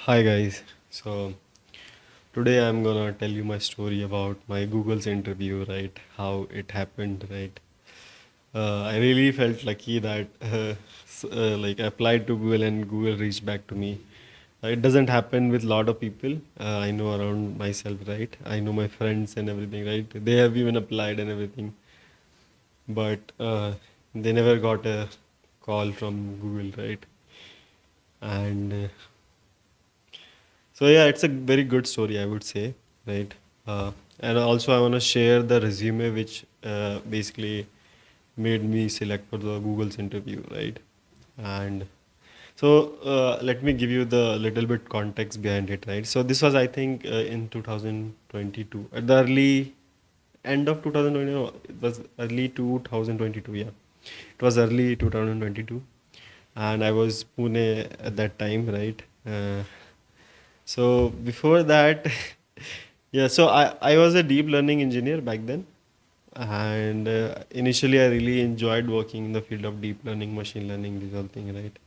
Hi guys. So today I'm gonna tell you my story about my Google's interview, right? How it happened, right? I really felt lucky that like I applied to Google and Google reached back to me. It doesn't happen with a lot of people. I know around myself, right? I know my friends and everything, right? They have even applied and everything, but they never got a call from Google, right? And So yeah, it's a very good story, I would say, right? And also I want to share the resume which basically made me select for the Google's interview, right? And let me give you the little bit context behind it, right? So this was, I think, in 2022, at the early end of 2020. No, it was early 2022. Yeah, it was early 2022, and I was Pune at that time, right? So before that, yeah, so I was a deep learning engineer back then. And initially, I really enjoyed working in the field of deep learning, machine learning, this whole thing, right?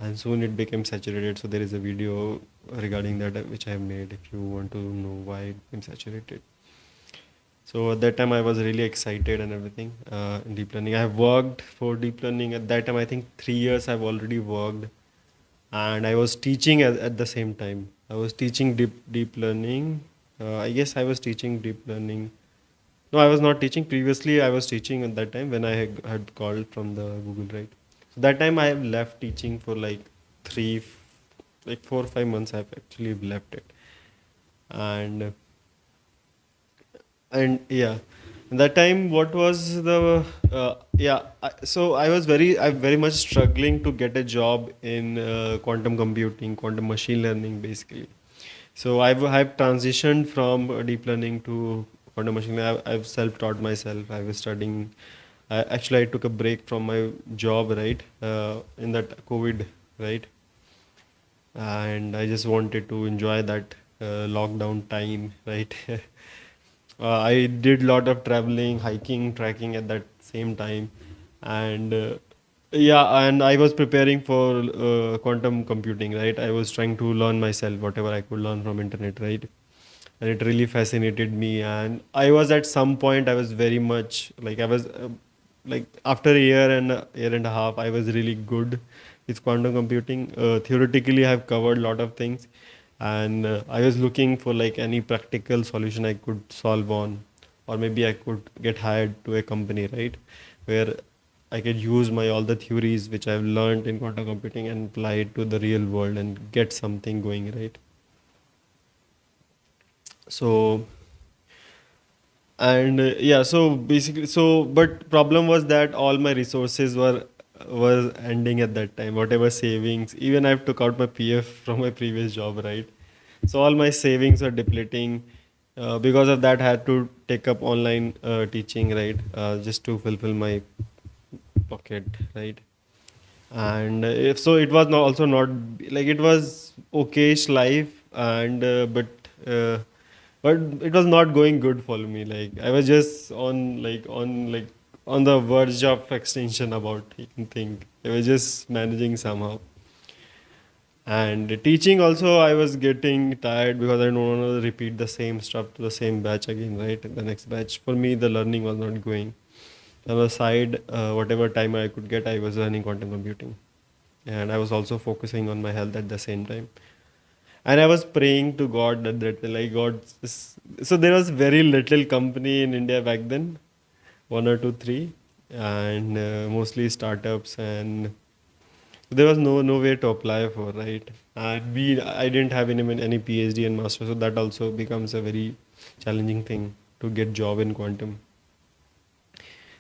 And soon it became saturated. So there is a video regarding that which I have made if you want to know why it became saturated. So at that time, I was really excited and everything in deep learning. I have worked for deep learning at that time. I think 3 years I've already worked, and I was teaching at the same time. I was teaching deep learning. I guess I was teaching deep learning. No, I was not teaching. Previously, I was teaching at that time when I had called from the Google, right? So that time I have left teaching for like like 4 or 5 months. I've actually left it, and yeah, that time what was the so I'm very much struggling to get a job in quantum computing, quantum machine learning, basically. So I've transitioned from deep learning to quantum machine learning. I've self-taught myself. I was studying. Actually, I took a break from my job, right, in that COVID, right, and I just wanted to enjoy that lockdown time, right. I did lot of traveling, hiking, trekking at that same time, and and I was preparing for quantum computing, right. I was trying to learn myself whatever I could learn from internet, right, and it really fascinated me. And I was at some point, I was very much like I was like after a year and a half, I was really good with quantum computing. Theoretically, I have covered a lot of things, and I was looking for like any practical solution I could solve on, or maybe I could get hired to a company, right, where I could use my all the theories which I've learned in quantum computing and apply it to the real world and get something going, right. So and yeah, so basically, but problem was that all my resources were ending at that time. Whatever savings, even I've took out my PF from my previous job, right. So all my savings were depleting. Because of that, I had to take up online teaching, right, just to fulfill my pocket, right. And if so, it was not also not like it was okayish life, and uh, but it was not going good for me. Like I was just on the verge of extinction about thing. I was just managing somehow. And teaching also, I was getting tired because I don't want to repeat the same stuff to the same batch again, right? The next batch. For me, the learning was not going. On the side, whatever time I could get, I was learning quantum computing. And I was also focusing on my health at the same time. And I was praying to God that like so there was very little company in India back then, one or two, three, and mostly startups, and there was no way to apply for, right. And I didn't have any PhD and master, so that also becomes a very challenging thing to get job in quantum.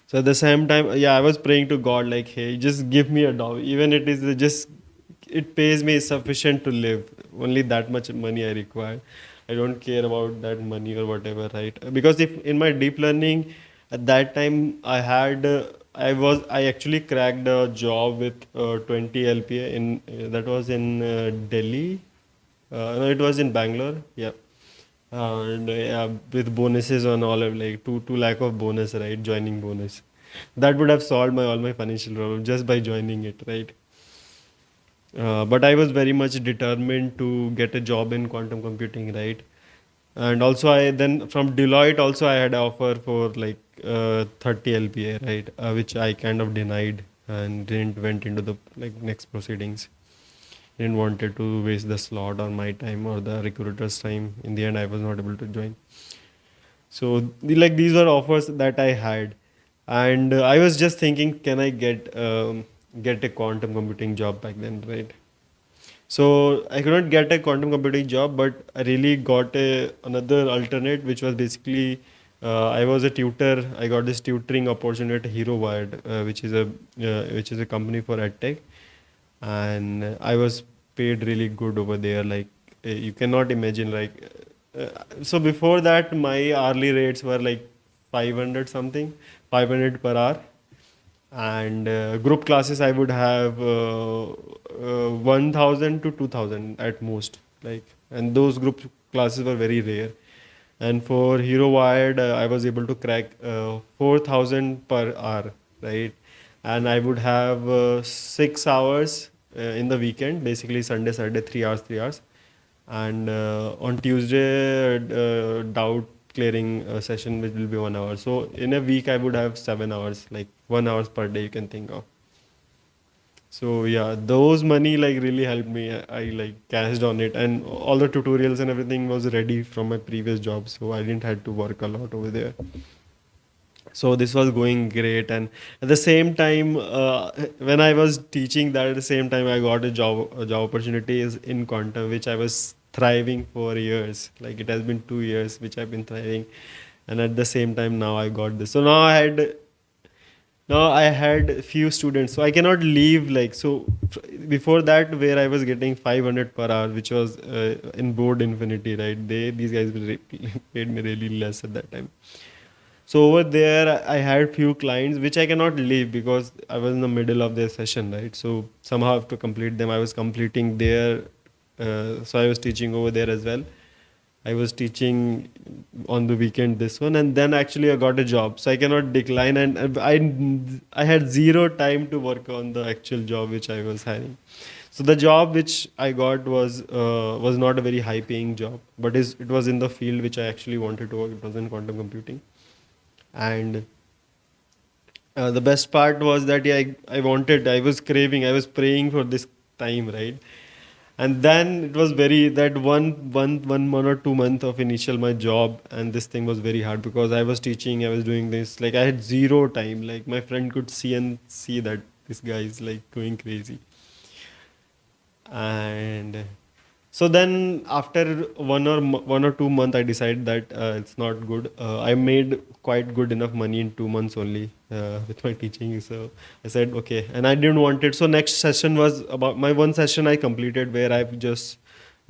So at the same time, yeah, I was praying to God like, hey, just give me a job, even it is just it pays me sufficient to live. Only that much money I require. I don't care about that money or whatever, right? Because if in my deep learning at that time I actually cracked a job with 20 LPA in that was in Delhi. No, it was in Bangalore. Yeah. And yeah, with bonuses on all of like 2 lakh of bonus, right? Joining bonus. That would have solved my all my financial problem just by joining it, right? But I was very much determined to get a job in quantum computing, right? And also, I then from Deloitte also I had an offer for like 30 LPA, right? Which I kind of denied and didn't went into the like next proceedings. Didn't wanted to waste the slot or my time or the recruiter's time. In the end, I was not able to join. So like these were offers that I had, and I was just thinking, can I get a quantum computing job back then, right? So I could not get a quantum computing job, but I really got another alternate, which was basically I was a tutor. I got this tutoring opportunity at Hero Wired, which is a company for edtech, and I was paid really good over there. Like you cannot imagine. So before that, my hourly rates were like 500 something, 500 per hour, and group classes I would have 1000 to 2000 at most, like, and those group classes were very rare. And for Hero Wired I was able to crack 4000 per hour, right? And I would have 6 hours in the weekend, basically Sunday Saturday, 3 hours 3 hours, and on Tuesday doubt clearing session which will be 1 hour. So in a week I would have 7 hours, like 1 hours per day you can think of. So yeah, those money like really helped me. I like cashed on it, and all the tutorials and everything was ready from my previous job, so I didn't have to work a lot over there. So this was going great, and at the same time, when I was teaching that, at the same time I got a job opportunities in quantum, which I was thriving for years. Like it has been 2 years which I've been thriving, and at the same time now I got this. So now I had few students, so I cannot leave. Like so, before that, where I was getting 500 per hour, which was in board infinity, right? These guys paid me really less at that time. So over there, I had few clients which I cannot leave because I was in the middle of their session, right? So somehow I have to complete them. I was completing there, so I was teaching over there as well. I was teaching on the weekend this one, and then actually I got a job, so I cannot decline. And I had zero time to work on the actual job which I was having. So the job which I got was not a very high paying job, but it was in the field which I actually wanted to work. It was in quantum computing, and the best part was that yeah, I was craving, I was praying for this time, right? And then it was very that one or 2 month of initial my job, and this thing was very hard because I was teaching, I was doing this, like I had zero time. Like my friend could see that this guy is like going crazy. And so then after 1 or 2 months, I decided that it's not good. I made quite good enough money in 2 months only with my teaching. So I said okay, and I didn't want it. So next session was about my one session I completed where I've just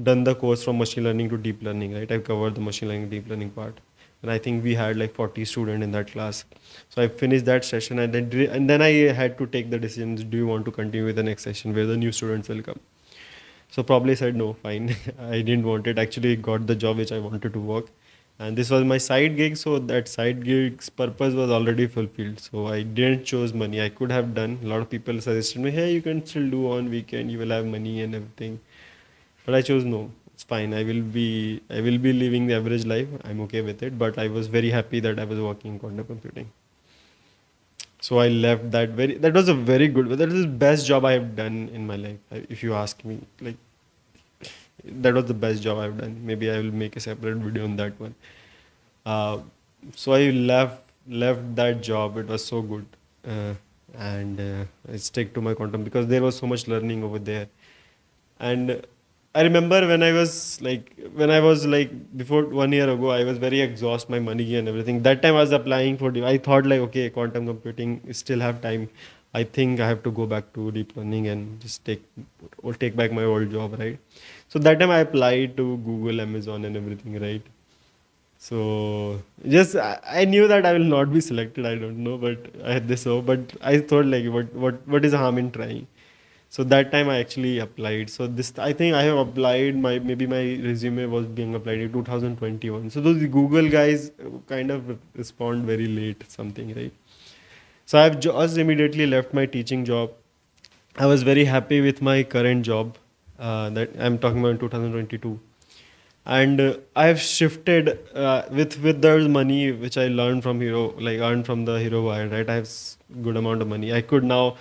done the course from machine learning to deep learning. Right, I've covered the machine learning deep learning part, and I think we had like 40 students in that class. So I finished that session, and then I had to take the decision: do you want to continue with the next session where the new students will come? So probably said no, fine. I didn't want it. Actually, got the job which I wanted to work, and this was my side gig. So that side gig's purpose was already fulfilled. So I didn't choose money. I could have done. A lot of people suggested me, hey, you can still do on weekend. You will have money and everything. But I chose no. It's fine. I will be living the average life. I'm okay with it. But I was very happy that I was working in quantum computing. So I left that very. That was a very good. That is the best job I have done in my life. If you ask me, like that was the best job I've done. Maybe I will make a separate video on that one. Uh, so I left that job. It was so good, and I stick to my quantum because there was so much learning over there. And I remember when I was like before 1 year ago, I was very exhaust my money and everything. That time I was applying for I thought like okay, quantum computing still have time. I think I have to go back to deep learning and just take back my old job, right? So that time I applied to Google, Amazon, and everything, right? So just I knew that I will not be selected. I don't know, but I had this hope. But I thought like, what is the harm in trying? So that time I actually applied. So this I think I have applied maybe my resume was being applied in 2021. So those Google guys kind of respond very late, something, right? So I've just immediately left my teaching job, I was very happy with my current job, that I'm talking about in 2022. And I have shifted with the money which I learned from Hero, like earned from the Hero Wire, right? I have good amount of money. I could now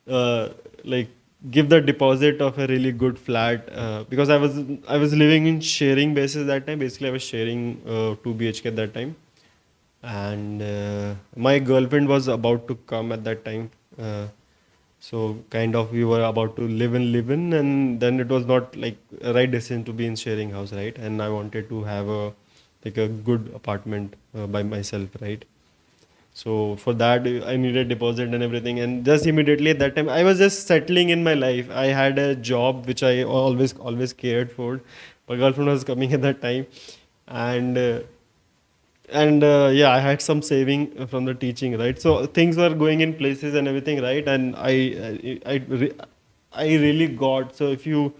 uh, like give the deposit of a really good flat, because I was living in sharing basis that time. Basically, I was sharing 2 BHK at that time, and my girlfriend was about to come at that time. So kind of we were about to live in, and then it was not like a right decision to be in sharing house, right? And I wanted to have a like a good apartment by myself, right? So for that I needed deposit and everything, and just immediately at that time I was just settling in my life. I had a job which I always cared for. My girlfriend was coming at that time, and yeah, I had some saving from the teaching, right? So things were going in places and everything, right? And I really got. So if you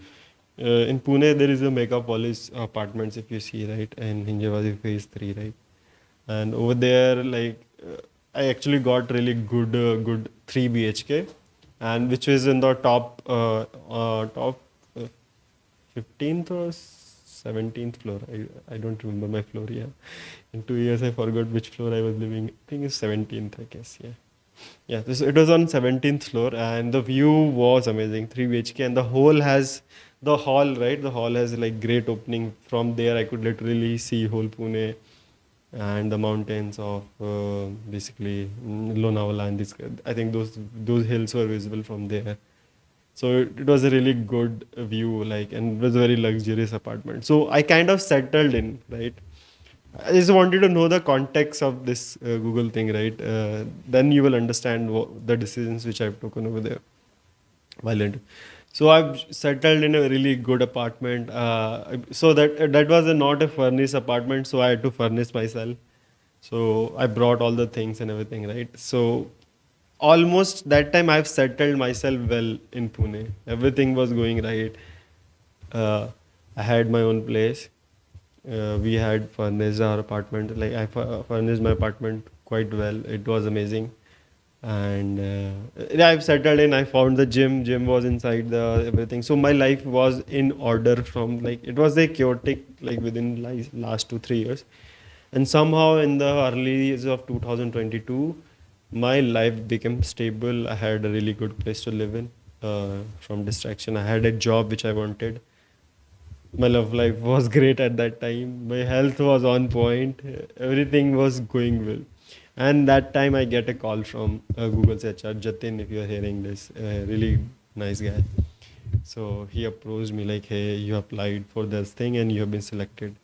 in Pune there is a megapolis apartments, if you see, right? And Hinjawadi phase 3, right? And over there, like I actually got really good 3 BHK, and which was in the top uh, 15th or 17th floor. I don't remember my floor. Yeah, in 2 years I forgot which floor I was living. I think it's 17th, I guess. Yeah, yeah. It was on 17th floor, and the view was amazing. 3 BHK, and the whole has the hall, right? The hall has like great opening. From there, I could literally see whole Pune and the mountains of basically Lonavala and this. I think those hills were visible from there. So it was a really good view, like, and it was a very luxurious apartment. So I kind of settled in, right? I just wanted to know the context of this Google thing, right? Then you will understand the decisions which I've taken over there while in. So I've settled in a really good apartment. So that was not a furnished apartment, so I had to furnish myself. So I brought all the things and everything, right? So almost that time I've settled myself well in Pune. Everything was going right. Uh, I had my own place. We had furnished our apartment. Like I furnished my apartment quite well. It was amazing, and yeah, I've settled in. I found the gym. Gym was inside the everything. So my life was in order. From like it was a chaotic like within like last 2 3 years, and somehow in the early years of 2022, my life became stable. I had a really good place to live in. From distraction, I had a job which I wanted. My love life was great at that time. My health was on point. Everything was going well. And that time I get a call from Google's HR, Jatin, if you are hearing this, really nice guy. So he approached me like, hey, you applied for this thing and you have been selected.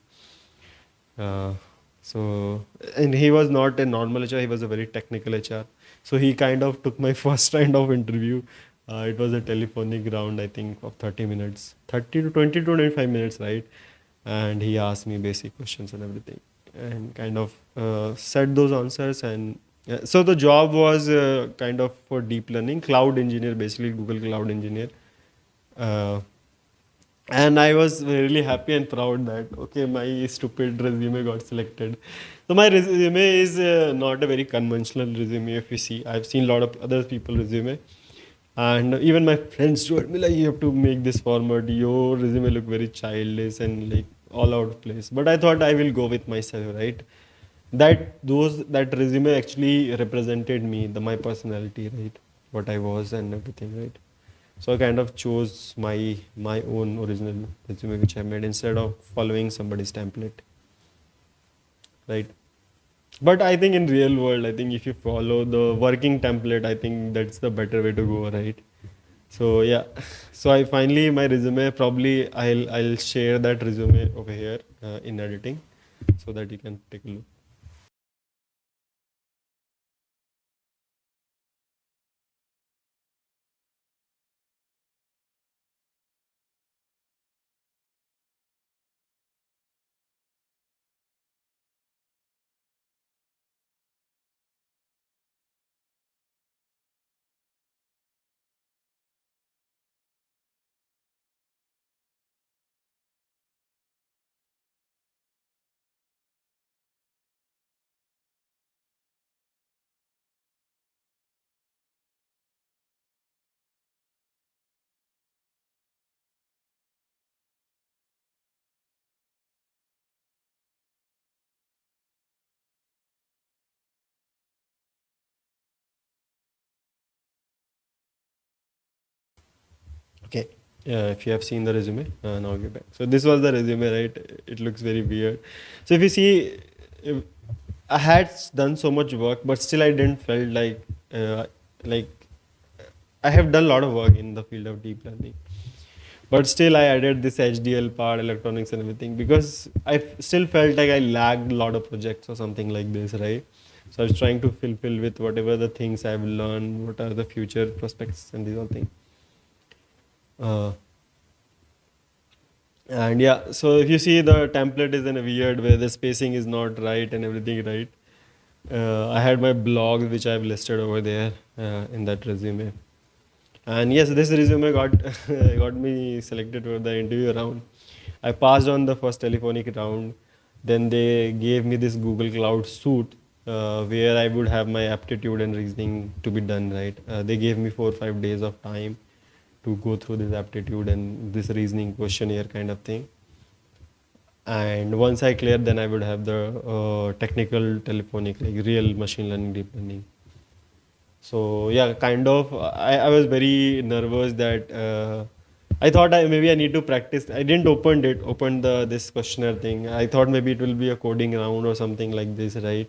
Uh, so, and he was not a normal HR, he was a very technical HR. So he kind of took my first round of interview. It was a telephonic round, I think, of 30 minutes, 30 to 20 to 25 minutes, right? And he asked me basic questions and everything, and kind of said those answers. And so the job was kind of for deep learning, cloud engineer, basically Google cloud engineer. Uh, and I was really happy and proud that okay, my stupid resume got selected. So my resume is not a very conventional resume. If you see, I've seen a lot of other people resume, and even my friends told me like you have to make this format. Your resume look very childish and like all out of place. But I thought I will go with myself, right? That resume actually represented me, the my personality, right? What I was and everything, right? So I kind of chose my own original resume which I made instead of following somebody's template, right? But I think in real world, I think if you follow the working template, I think that's the better way to go, right? So yeah, so I finally my resume, probably I'll share that resume over here in editing, so that you can take a look. Okay. Yeah, if you have seen the resume, now get back. So this was the resume, right? It looks very weird. So if you see, if I had done so much work, but still I didn't felt like I have done a lot of work in the field of deep learning. But still, I added this HDL part, electronics, and everything because still felt like I lagged a lot of projects or something like this, right? So I was trying to fulfill with whatever the things I've learned, what are the future prospects, and these all things. Uh, And yeah, so if you see the template is in a weird way, the spacing is not right and everything right. I had my blog which I've listed over there in that resume. And yes, this resume got got me selected for the interview round. I passed on the first telephonic round. Then they gave me this Google Cloud suite where I would have my aptitude and reasoning to be done right. They gave me 4 or 5 days of time to go through this aptitude and this reasoning questionnaire kind of thing. And once I clear, then I would have the technical telephonic, like real machine learning, deep learning. So yeah, kind of. I was very nervous that I thought maybe I need to practice. I didn't open the this questionnaire thing. I thought maybe it will be a coding round or something like this, right?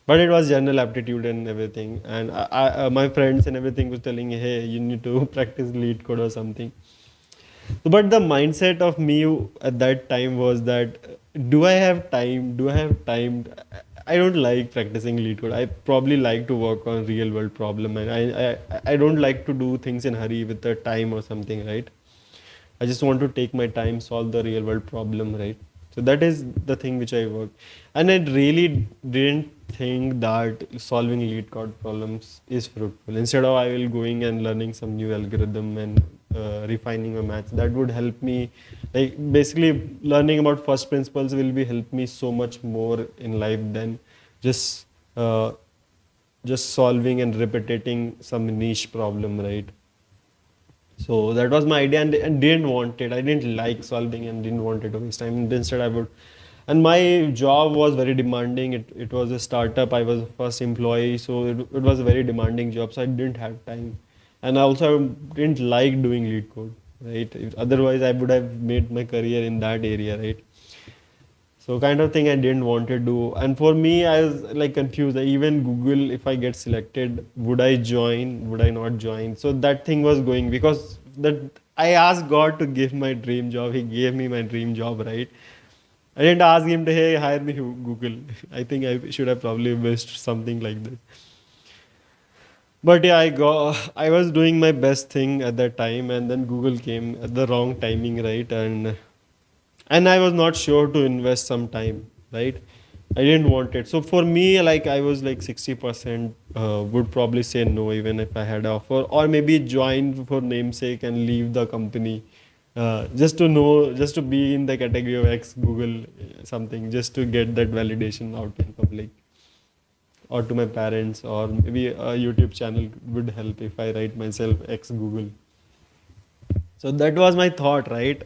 But it was general aptitude and everything. And my friends and everything was telling, hey, you need to practice lead code or something. But the mindset of me at that time was that do I have time? Do I have time? I don't like practicing lead code. I probably like to work on real world problem, and I don't like to do things in hurry with the time or something, right? I just want to take my time, solve the real world problem, right? So that is the thing which I work, and I really didn't think that solving lead code problems is fruitful. Instead of I will going and learning some new algorithm and refining my maths, that would help me. Like basically, learning about first principles will be help me so much more in life than just uh, just solving and repeating some niche problem, right? So that was my idea, and didn't want it. I didn't like solving and didn't want it to waste time. Instead, I would. And my job was very demanding. It was a startup. I was the first employee, so it was a very demanding job. So I didn't have time, and I also didn't like doing lead code. Right. Otherwise, I would have made my career in that area. Right. So kind of thing I didn't want to do. And for me, I was like confused. Even Google, if I get selected, would I join? Would I not join? So that thing was going because that I asked God to give my dream job. He gave me my dream job, right? I didn't ask him to hey hire me Google. I think I should have probably missed something like that. But yeah, I was doing my best thing at that time, and then Google came at the wrong timing, right? And I was not sure to invest some time, right? I didn't want it. So for me, like I was like 60% would probably say no, even if I had an offer, or maybe join for namesake and leave the company, just to know, just to be in the category of ex Google something, just to get that validation out in public, or to my parents, or maybe a YouTube channel would help if I write myself ex Google. So that was my thought, right?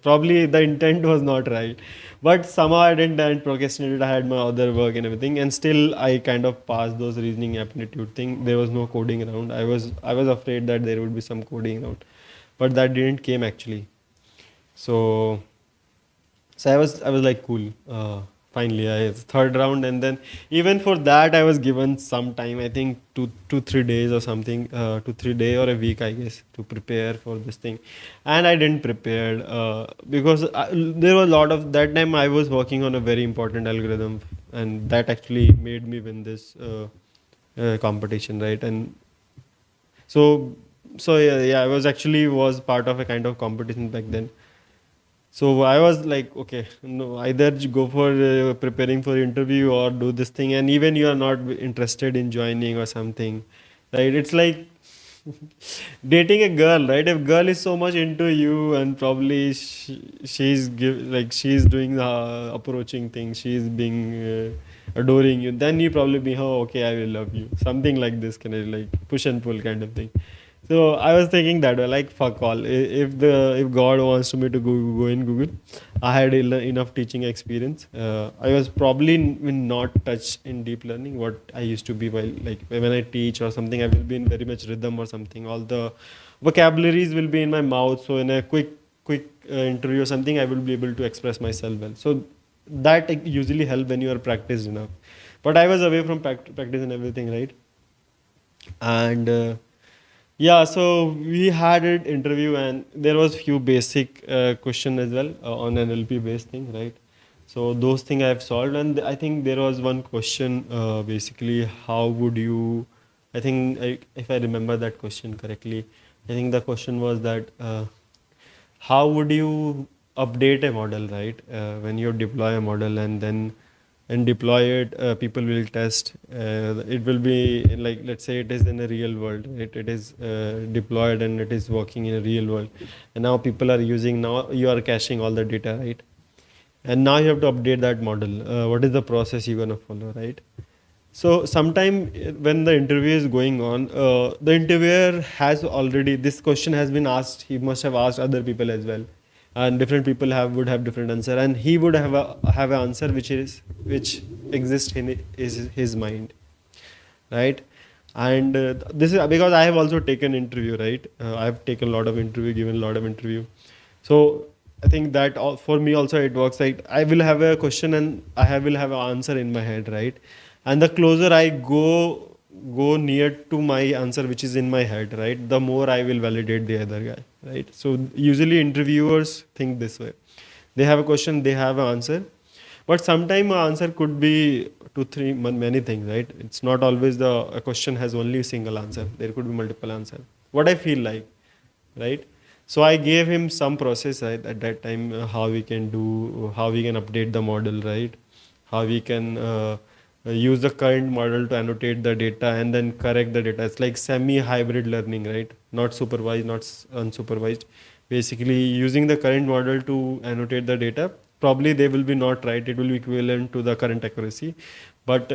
Probably the intent was not right, but somehow I didn't and procrastinated. I had my other work and everything, and still I kind of passed those reasoning aptitude thing. There was no coding around. I was afraid that there would be some coding around, but that didn't came actually. So so I was like cool. Finally, I third round, and then even for that, I was given some time. I think 2 3 days or something, 2 3 day or a week, I guess, to prepare for this thing, and I didn't prepare because there was a lot of that time. I was working on a very important algorithm, and that actually made me win this competition, right? And so yeah, I was actually was part of a kind of competition back then. So I was like, okay, no, either go for preparing for interview or do this thing, and even you are not interested in joining or something, right? It's like dating a girl, right? If girl is so much into you and probably like she's doing the approaching thing, she's being adoring you, then you probably be, oh, okay, I will love you, something like this, kind of like push and pull kind of thing. So I was thinking that way, like fuck all. If God wants me to go in Google, I had enough teaching experience. I was probably not touch in deep learning what I used to be while like when I teach or something. I will be in very much rhythm or something. All the vocabularies will be in my mouth. So in a quick interview or something, I will be able to express myself well. So that usually help when you are practiced enough. But I was away from practice and everything, right? And yeah, so we had an interview and there was few basic question as well on NLP based thing, right? So those things I have solved, and I think there was one question basically, how would you? I think if I remember that question correctly, I think the question was that how would you update a model, right? When you deploy a model and deploy it, people will test. It will be like, let's say it is in a real world, it is deployed and it is working in a real world, and now people are using. Now you are caching all the data, right? And now you have to update that model. What is the process you're gonna follow, right? So sometime when the interview is going on, the interviewer has already, this question has been asked. He must have asked other people as well, and different people would have different answer, and he would have an answer which exists in his mind, right? And this is because I have also taken interview, right? I have taken a lot of interview, given a lot of interview. So I think that for me also it works like I will have a question and will have an answer in my head, right? And the closer I go near to my answer which is in my head, right, the more I will validate the other guy, right? So usually interviewers think this way. They have a question, they have an answer, but sometimes an answer could be two, three, many things, right? It's not always a question has only a single answer. There could be multiple answer. What I feel like, right? So I gave him some process, right, at that time, how we can do, how we can update the model, right? How we can use the current model to annotate the data and then correct the data. It's like semi-hybrid learning, right? Not supervised, not unsupervised. Basically, using the current model to annotate the data, probably they will be not right. It will be equivalent to the current accuracy, but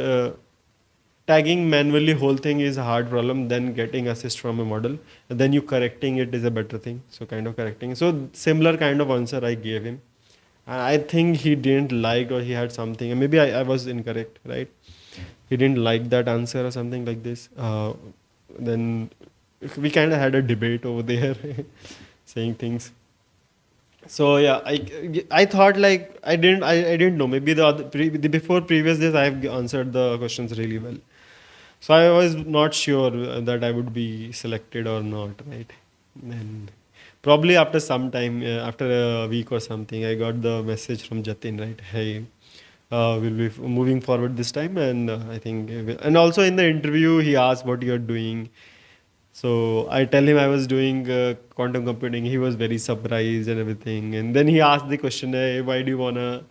tagging manually whole thing is a hard problem. Then getting assist from a model, and then you correcting it is a better thing. So kind of correcting. So similar kind of answer I gave him. I think he didn't like, or he had something, and maybe I was incorrect, right? He didn't like that answer or something like this. Then we kind of had a debate over there, saying things. So yeah, I thought like I didn't know. Maybe the before previous days I have answered the questions really well. So I was not sure that I would be selected or not, right? And probably after some time, after a week or something, I got the message from Jatin, right? Hey, we'll be moving forward this time, and I think, and also in the interview, he asked what you're doing. So I tell him I was doing quantum computing. He was very surprised and everything. And then he asked the question, hey, why do you wanna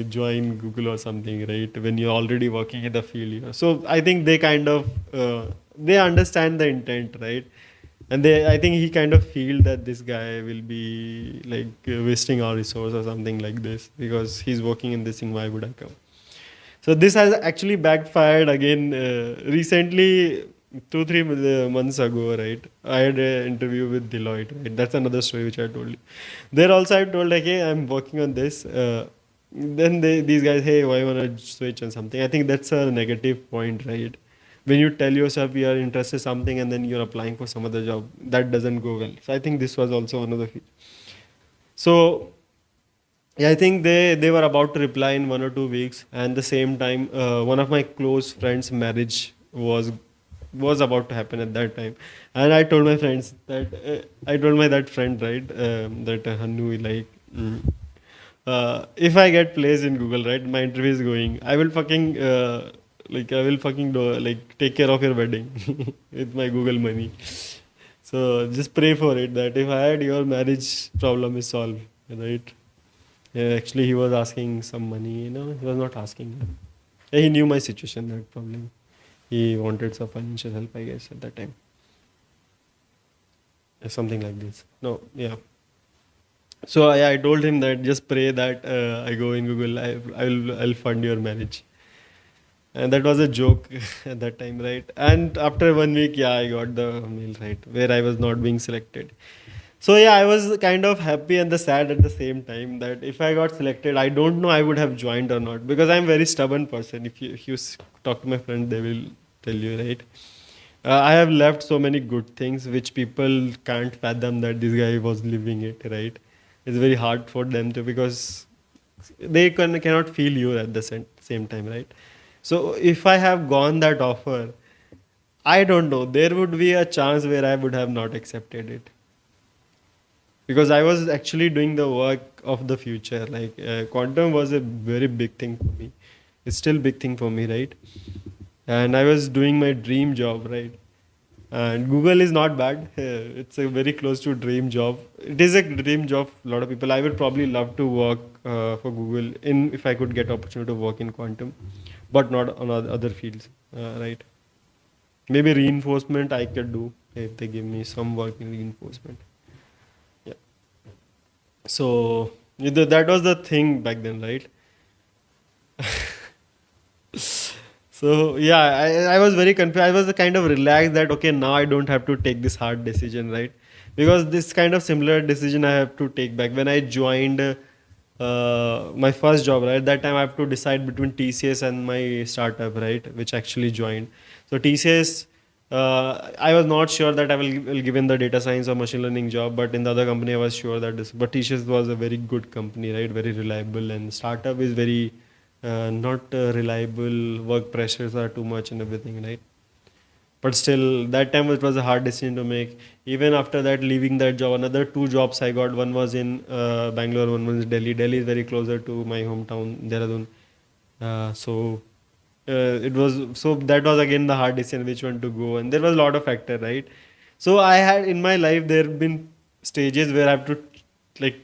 join Google or something, right? When you're already working in the field, you know. So I think they kind of they understand the intent, right? And I think he kind of feel that this guy will be like wasting our resource or something like this because he's working in this thing. Why would I come? So this has actually backfired again recently. 2 3 months ago, right? I had an interview with Deloitte, right? That's another story which I told you. There also I told like, hey, I'm working on this. Then these guys, hey, why wanna switch and something? I think that's a negative point, right? When you tell yourself you are interested in something and then you're applying for some other job, that doesn't go well. So I think this was also another. So yeah, I think they were about to reply in 1 or 2 weeks, and the same time, one of my close friends' marriage was about to happen at that time, and I told my friends that I told my that friend, right, that Hanu, like, if I get placed in Google, right, my interview is going, I will fucking like I will fucking do, like take care of your wedding with my Google money. So just pray for it that if I had your marriage problem is solved, right? Yeah, actually, he was asking some money. No, he was not asking. Yeah, he knew my situation, that problem. He wanted some financial help, I guess, at that time. Something like this. No, yeah. So I told him that just pray that I go in Google, I'll fund your marriage. And that was a joke at that time, right? And after 1 week, yeah, I got the mail, right, where I was not being selected. So yeah, I was kind of happy and the sad at the same time that if I got selected, I don't know I would have joined or not because I'm very stubborn person. If you talk to my friend, they will tell you, right? I have left so many good things which people can't fathom that this guy was living it, right? It's very hard for them to, because they cannot feel you at the same time, right? So if I have gone that offer, I don't know, there would be a chance where I would have not accepted it, because I was actually doing the work of the future. Like quantum was a very big thing for me. It's still big thing for me, right? And I was doing my dream job, right? And Google is not bad. It's a very close to dream job. It is a dream job for a lot of people. I would probably love to work for Google in if I could get opportunity to work in quantum, but not on other fields, right? Maybe reinforcement I could do if they give me some work in reinforcement. Yeah. So that was the thing back then, right? So yeah, I was very confused. I was kind of relaxed that okay, now I don't have to take this hard decision, right? Because this kind of similar decision I have to take back when I joined my first job, right? That time I have to decide between TCS and my startup, right? Which actually joined. So TCS, I was not sure that I will given the data science or machine learning job, but in the other company I was sure that this. But TCS was a very good company, right? Very reliable, and startup is very not reliable. Work pressures are too much and everything, right? But still, that time it was a hard decision to make. Even after that, leaving that job, another two jobs I got. One was in Bangalore, one was in Delhi. Delhi is very closer to my hometown, Dehradun. It was so that was again the hard decision which one to go, and there was a lot of factor, right? So I had in my life there have been stages where I have to like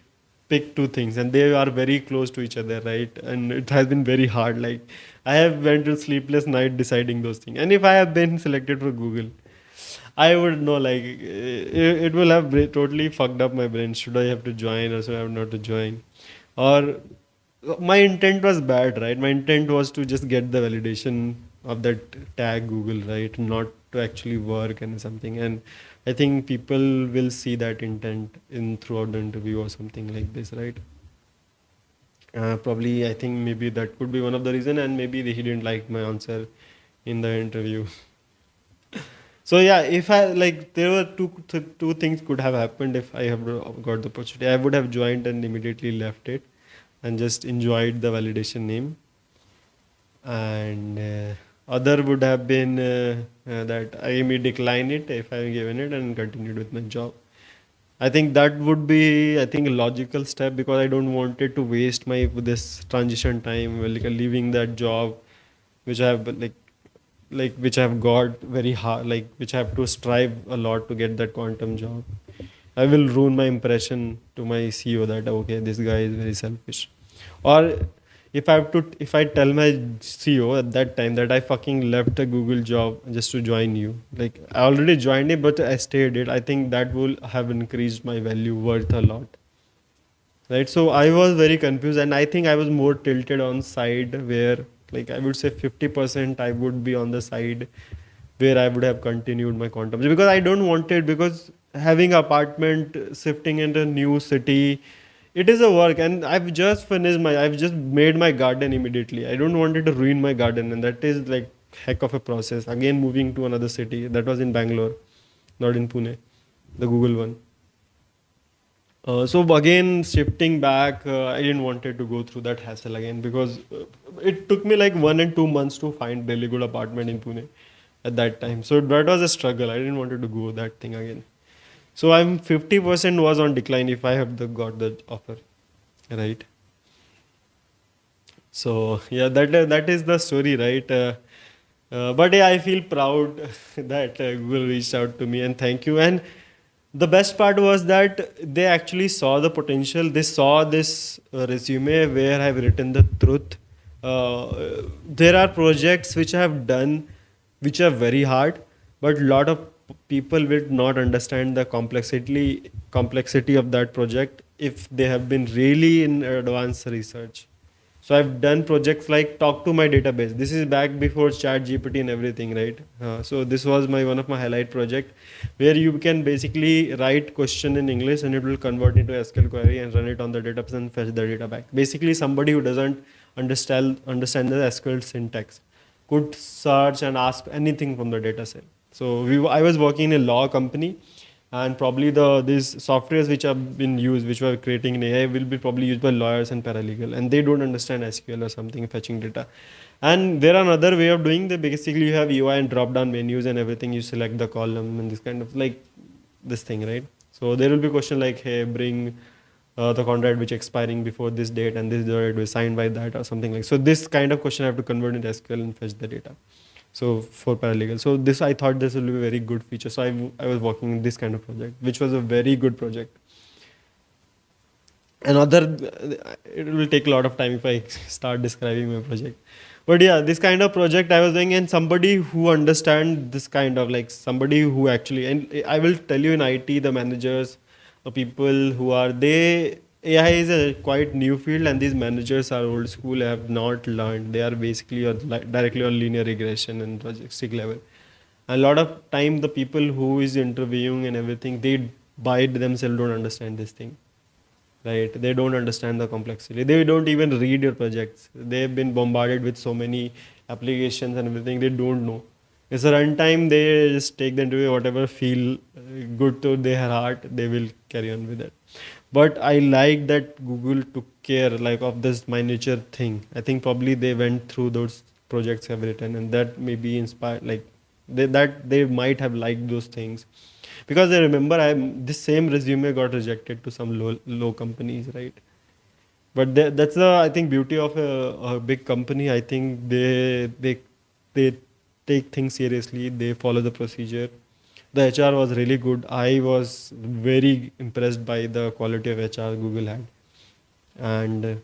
pick two things, and they are very close to each other, right? And it has been very hard. Like I have went to sleepless night deciding those things, and if I have been selected for Google, I would know like it will have totally fucked up my brain. Should I have to join or should I have not to join? Or my intent was bad, right? My intent was to just get the validation of that tag Google, right? Not to actually work and something. And I think people will see that intent in throughout the interview or something like this, right? Probably, I think maybe that could be one of the reason, and maybe he didn't like my answer in the interview. So yeah, if I like, there were two things could have happened if I have got the opportunity. I would have joined and immediately left it, and just enjoyed the validation name. And other would have been that I may decline it if I'm given it and continued with my job. I think that would be, I think, a logical step, because I don't want it to waste my this transition time, like leaving that job, which I have like which I have got very hard, like which I have to strive a lot to get that quantum job. I will ruin my impression to my CEO that okay, this guy is very selfish. Or if I tell my CEO at that time that I fucking left a Google job just to join you, like I already joined it, but I stayed it. I think that will have increased my value worth a lot, right? So I was very confused, and I think I was more tilted on side where, like, I would say 50% I would be on the side where I would have continued my quantum, because I don't want it, because having apartment, shifting into a new city, it is a work, and I've just made my garden immediately. I don't want it to ruin my garden, and that is like heck of a process. Again, moving to another city, that was in Bangalore, not in Pune, the Google one. So again, shifting back, I didn't wanted to go through that hassle again, because it took me like 1 and 2 months to find really good apartment in Pune at that time. So that was a struggle. I didn't wanted to go that thing again. So I'm 50% was on decline if I have got the offer, right? So yeah, that is the story, right? But yeah, I feel proud that Google reached out to me, and thank you. And the best part was that they actually saw the potential. They saw this resume where I've written the truth. There are projects which I have done which are very hard, but a lot of people will not understand the complexity of that project if they have been really in advanced research. So I've done projects like talk to my database. This is back before Chat GPT and everything, right? So this was my one of my highlight project, where you can basically write question in English and it will convert into SQL query and run it on the database and fetch the data back. Basically, somebody who doesn't understand the SQL syntax could search and ask anything from the data set. So I was working in a law company, and probably these softwares which have been used, which were creating in AI, will be probably used by lawyers and paralegal, and they don't understand SQL or something fetching data. And there are another way of doing that. Basically, you have UI and drop down menus and everything. You select the column and this kind of like this thing, right? So there will be question like, hey, bring the contract which expiring before this date and this date was signed by that or something like. So this kind of question I have to convert into SQL and fetch the data. So for paralegal, so this I thought this will be a very good feature. So I was working in this kind of project, which was a very good project. Another, it will take a lot of time if I start describing my project. But yeah, this kind of project I was doing, and somebody who understand this kind of like somebody who actually, and I will tell you in IT, the managers, the people who are they, AI is a quite new field, and these managers are old school, have not learned. They are basically directly on linear regression and logistic level. A lot of time, the people who is interviewing and everything, they by themselves don't understand this thing, right? They don't understand the complexity. They don't even read your projects. They've been bombarded with so many applications and everything. They don't know. It's a runtime. They just take the interview, whatever feel good to their heart, they will carry on with it. But I like that Google took care like of this miniature thing. I think probably they went through those projects have written, and that maybe inspired like they might have liked those things, because I remember this same resume got rejected to some low companies, right? But that's the, I think, beauty of a big company. I think they take things seriously. They follow the procedure. The HR was really good. I was very impressed by the quality of HR Google had. And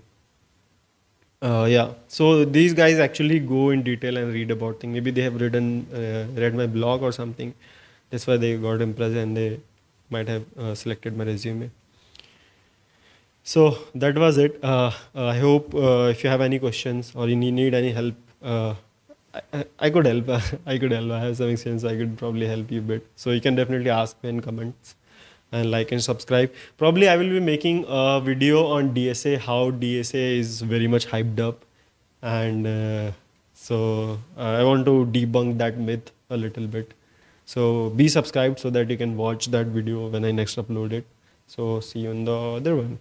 yeah, so these guys actually go in detail and read about things. Maybe they have read my blog or something. That's why they got impressed and they might have selected my resume. So that was it. I hope if you have any questions or you need any help, I could help. I could help. I have some experience. I could probably help you a bit. So you can definitely ask me in comments and like and subscribe. Probably I will be making a video on DSA, how DSA is very much hyped up. And I want to debunk that myth a little bit. So be subscribed so that you can watch that video when I next upload it. So see you in the other one.